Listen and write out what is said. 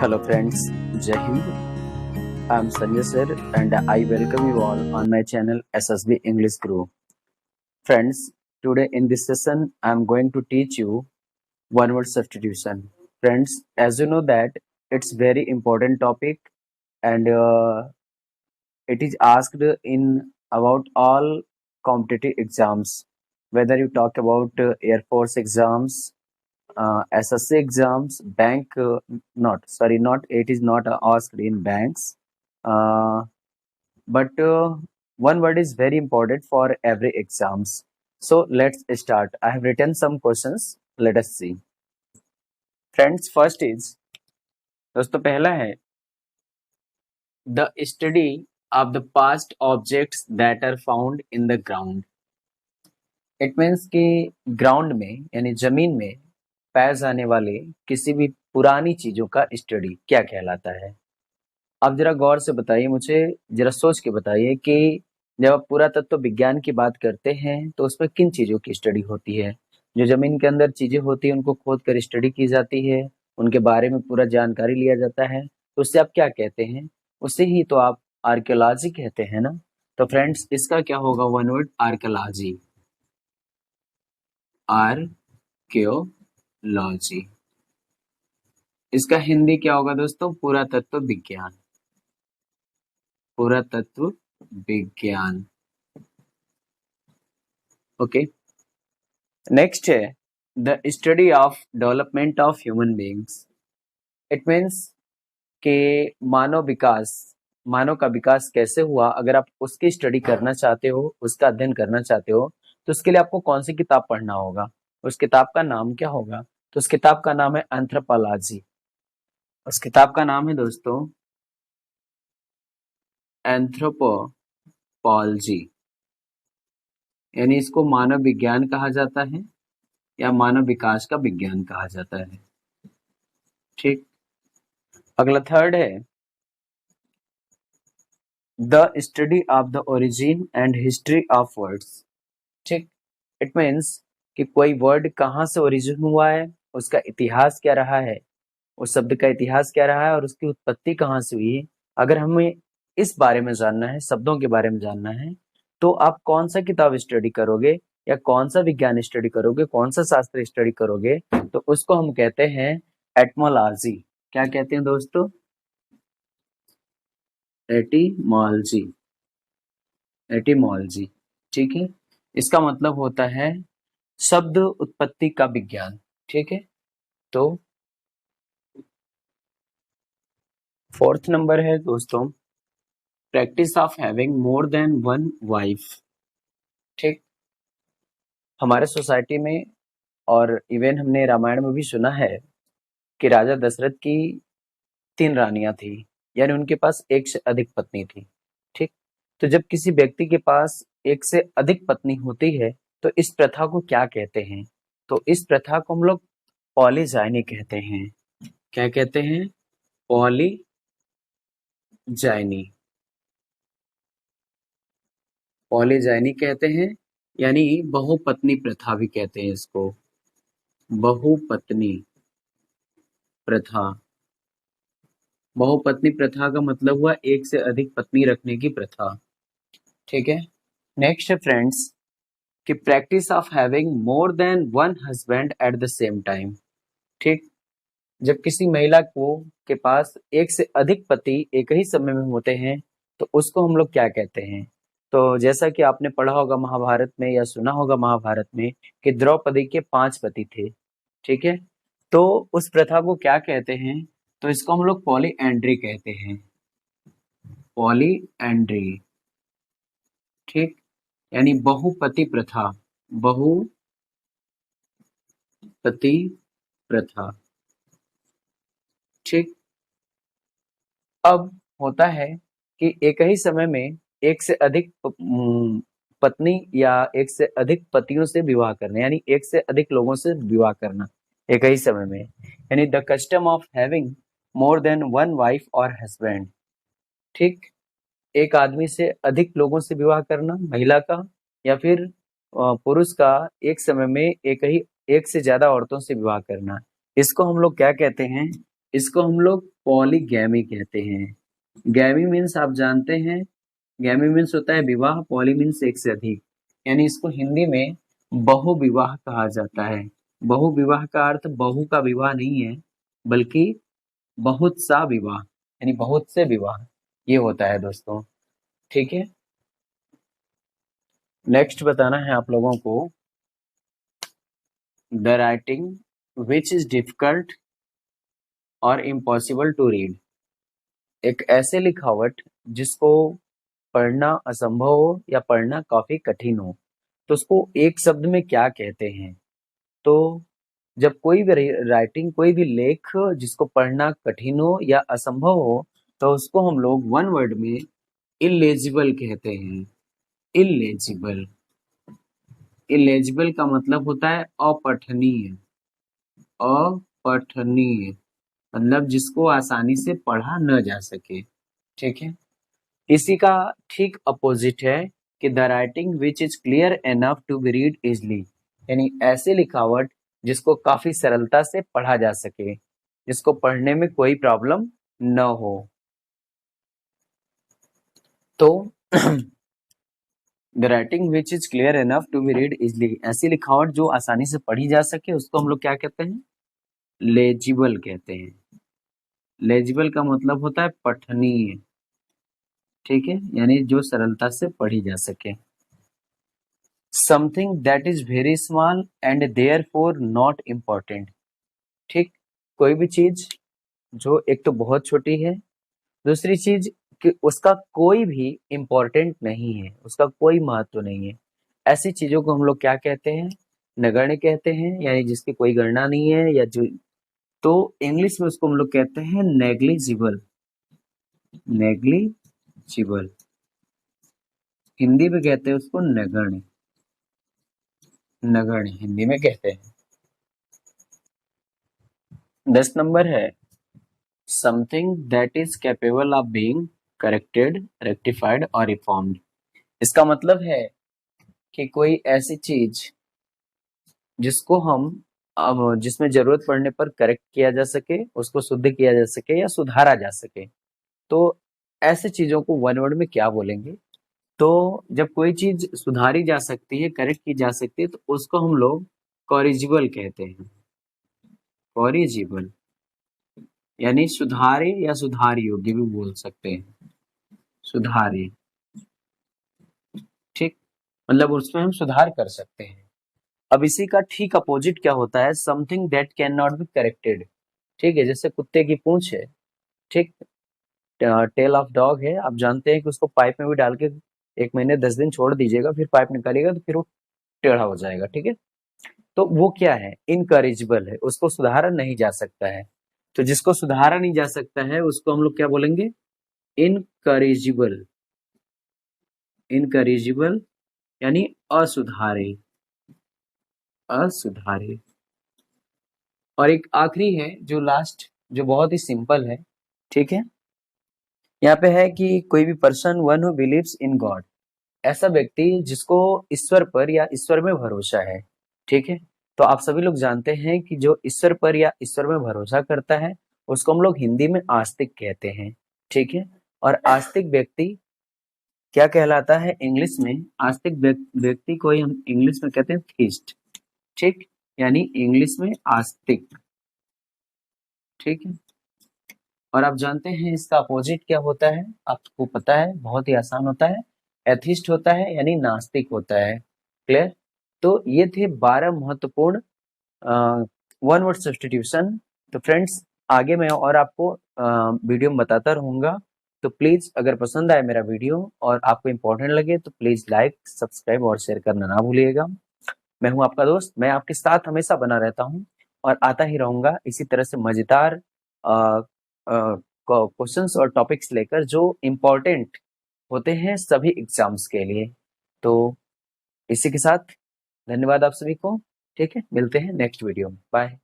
Hello friends, Jai Hind. I am Sanjay sir and I welcome you all on my channel SSB English Group. Friends, today in this session I am going to teach you one word substitution. Friends, as you know that it's very important topic and it is asked in about all competitive exams, whether you talk about Air Force exams, SSC exams, not it is not asked in banks, uh, but one word is very important for every exams. So let's start. I have written some questions. Let us see. Friends, first is दोस्तों पहला है the study of the past objects that are found in the ground. It means कि ground में यानी जमीन में पाए जाने वाले किसी भी पुरानी चीजों का स्टडी क्या कहलाता है। अब जरा गौर से बताइए, मुझे जरा सोच के बताइए कि जब आप पुरातत्व विज्ञान की बात करते हैं तो उसमें किन चीजों की स्टडी होती है। जो जमीन के अंदर चीजें होती हैं उनको खोद कर स्टडी की जाती है, उनके बारे में पूरा जानकारी लिया जाता है, तो उससे आप क्या कहते हैं? उसे ही तो आप आर्कियोलॉजी कहते हैं ना। तो फ्रेंड्स, इसका क्या होगा वन वर्ड? आर्कियोलॉजी। आर्कियोलॉजी। इसका हिंदी क्या होगा दोस्तों? पुरातत्व विज्ञान। पुरातत्व विज्ञान। ओके, नेक्स्ट है the study of development of human beings. It means के मानव का विकास कैसे हुआ, अगर आप उसकी स्टडी करना चाहते हो, उसका अध्ययन करना चाहते हो, तो उसके लिए आपको कौन सी किताब पढ़ना होगा? उस किताब का नाम क्या होगा? तो उस किताब का नाम है एंथ्रोपोलॉजी। उस किताब का नाम है दोस्तों एंथ्रोपोलॉजी, यानी इसको मानव विज्ञान कहा जाता है या मानव विकास का विज्ञान कहा जाता है। ठीक, अगला थर्ड है the study of the origin and history of words. ठीक, इट मीन्स कि कोई वर्ड कहाँ से ओरिजिन हुआ है, उसका इतिहास क्या रहा है, उस शब्द का इतिहास क्या रहा है और उसकी उत्पत्ति कहाँ से हुई है। अगर हमें इस बारे में जानना है, शब्दों के बारे में जानना है, तो आप कौन सा किताब स्टडी करोगे या कौन सा विज्ञान स्टडी करोगे, कौन सा शास्त्र स्टडी करोगे? तो उसको हम कहते हैं एटमोलॉजी। क्या कहते हैं दोस्तों? एटिमोलॉजी। एटिमोलॉजी, ठीक है। इसका मतलब होता है शब्द उत्पत्ति का विज्ञान। ठीक है, तो फोर्थ नंबर है दोस्तों practice of having more than one wife. ठीक, हमारे सोसाइटी में और इवन हमने रामायण में भी सुना है कि राजा दशरथ की 3 रानियां थी, यानी उनके पास एक से अधिक पत्नी थी। ठीक, तो जब किसी व्यक्ति के पास एक से अधिक पत्नी होती है तो इस प्रथा को क्या कहते हैं? तो इस प्रथा को हम लोग पॉलीजाइनी कहते हैं। क्या कहते हैं? पॉलीजाइनी। पॉलीजाइनी कहते हैं, यानी बहुपत्नी प्रथा भी कहते हैं इसको। बहुपत्नी प्रथा। बहुपत्नी प्रथा का मतलब हुआ एक से अधिक पत्नी रखने की प्रथा। ठीक है, नेक्स्ट है फ्रेंड्स कि practice of having more than one husband at the same time. ठीक, जब किसी महिला को के पास एक से अधिक पति एक ही समय में होते हैं तो उसको हम लोग क्या कहते हैं? तो जैसा कि आपने पढ़ा होगा महाभारत में या सुना होगा महाभारत में कि द्रौपदी के 5 पति थे। ठीक है, तो उस प्रथा को क्या कहते हैं? तो इसको हम लोग पॉलीएंड्री कहते हैं। पॉलीएंड्री। ठीक, यानी बहुपति प्रथा। बहुपति प्रथा। ठीक, अब होता है कि एक ही समय में एक से अधिक पत्नी या एक से अधिक पतियों से विवाह करना, यानी एक से अधिक लोगों से विवाह करना एक ही समय में, यानी the custom of having more than one wife और हस्बैंड। ठीक, एक आदमी से अधिक लोगों से विवाह करना, महिला का या फिर पुरुष का एक समय में एक से ज्यादा औरतों से विवाह करना, इसको हम लोग क्या कहते हैं? इसको हम लोग पॉलीगैमी कहते हैं। गैमी मीन्स आप जानते हैं, गैमी मीन्स होता है विवाह, पॉली मीन्स एक से अधिक, यानी इसको हिंदी में बहुविवाह कहा जाता है। बहुविवाह का अर्थ बहु का विवाह नहीं है, बल्कि बहुत सा विवाह, यानी बहुत से विवाह, ये होता है दोस्तों। ठीक है, नेक्स्ट बताना है आप लोगों को, the writing which is difficult और इम्पॉसिबल टू रीड। एक ऐसे लिखावट जिसको पढ़ना असंभव हो या पढ़ना काफी कठिन हो, तो उसको एक शब्द में क्या कहते हैं? तो जब कोई भी राइटिंग, कोई भी लेख जिसको पढ़ना कठिन हो या असंभव हो, तो उसको हम लोग वन वर्ड में इलेजिबल कहते हैं। इलेजिबल, इलेजिबल का मतलब होता है अपठनीय। अपठनीय मतलब जिसको आसानी से पढ़ा न जा सके। ठीक है, इसी का ठीक अपोजिट है कि the writing which is clear enough to be read easily, यानी ऐसे लिखावट जिसको काफी सरलता से पढ़ा जा सके, जिसको पढ़ने में कोई प्रॉब्लम न हो। तो the writing which is clear enough to be read easily, ऐसी लिखावट जो आसानी से पढ़ी जा सके, उसको हम लोग क्या कहते हैं? लेजिबल कहते हैं। लेजिबल का मतलब होता है पठनीय। ठीक है, यानी जो सरलता से पढ़ी जा सके। Something that is very small and therefore not important. ठीक, कोई भी चीज जो एक तो बहुत छोटी है, दूसरी चीज कि उसका कोई भी इम्पोर्टेंट नहीं है, उसका कोई महत्व नहीं है, ऐसी चीजों को हम लोग क्या कहते हैं? नगण्य कहते हैं, यानी जिसकी कोई गणना नहीं है, या जो, तो इंग्लिश में उसको हम लोग कहते हैं नेग्लिजिबल। नेग्लिजिबल, हिंदी में कहते हैं उसको नगण्य। नगण्य हिंदी में कहते हैं। 10 नंबर है, something that is capable of being corrected, rectified और रिफॉर्म्ड। इसका मतलब है कि कोई ऐसी चीज जिसको हम, अब जिसमें जरूरत पड़ने पर करेक्ट किया जा सके, उसको शुद्ध किया जा सके या सुधारा जा सके, तो ऐसे चीजों को वन वर्ड में क्या बोलेंगे? तो जब कोई चीज सुधारी जा सकती है, करेक्ट की जा सकती है, तो उसको हम लोग कॉरिजिबल कहते हैं। कॉरिजिबल यानी सुधारे या सुधार योग्य भी बोल सकते हैं। सुधारे, ठीक, मतलब उसमें हम सुधार कर सकते हैं। अब इसी का ठीक अपोजिट क्या होता है? Something that can not be corrected. ठीक है, जैसे कुत्ते की पूंछ है, ठीक, टेल ऑफ डॉग है, आप जानते हैं कि उसको पाइप में भी डाल के 1 महीने 10 दिन छोड़ दीजिएगा, फिर पाइप निकालिएगा तो फिर वो टेढ़ा हो जाएगा। ठीक है, तो वो क्या है? इनकरेजिबल है, उसको सुधारा नहीं जा सकता है। तो जिसको सुधारा नहीं जा सकता है उसको हम लोग क्या बोलेंगे? इनकरेजिबल। इनकरेजिबल यानी असुधारे। असुधारे। और एक आखिरी है जो लास्ट, जो बहुत ही सिंपल है। ठीक है, यहाँ पे है कि कोई भी person, one who believes in God, ऐसा व्यक्ति जिसको ईश्वर पर या ईश्वर में भरोसा है। ठीक है, तो आप सभी लोग जानते हैं कि जो ईश्वर पर या ईश्वर में भरोसा करता है उसको हम लोग हिंदी में आस्तिक कहते हैं। ठीक है, और आस्तिक व्यक्ति क्या कहलाता है इंग्लिश में? आस्तिक व्यक्ति को ही हम इंग्लिश में कहते हैं थीस्ट। ठीक, यानी इंग्लिश में आस्तिक। ठीक है, और आप जानते हैं इसका अपोजिट क्या होता है? आपको पता है, बहुत ही आसान होता है, एथिस्ट होता है, यानी नास्तिक होता है। क्लियर? तो ये थे 12 महत्वपूर्ण वन वर्ड सब्स्टिट्यूशन। तो फ्रेंड्स, आगे मैं और आपको वीडियो में बताता रहूंगा। तो प्लीज अगर पसंद आए मेरा वीडियो और आपको इम्पोर्टेंट लगे तो प्लीज लाइक, सब्सक्राइब और शेयर करना ना भूलिएगा। मैं हूं आपका दोस्त, मैं आपके साथ हमेशा बना रहता हूं और आता ही रहूंगा इसी तरह से मजेदार क्वेश्चंस और टॉपिक्स लेकर जो इम्पोर्टेंट होते हैं सभी एग्जाम्स के लिए। तो इसी के साथ धन्यवाद आप सभी को। ठीक है, मिलते हैं नेक्स्ट वीडियो में। बाय।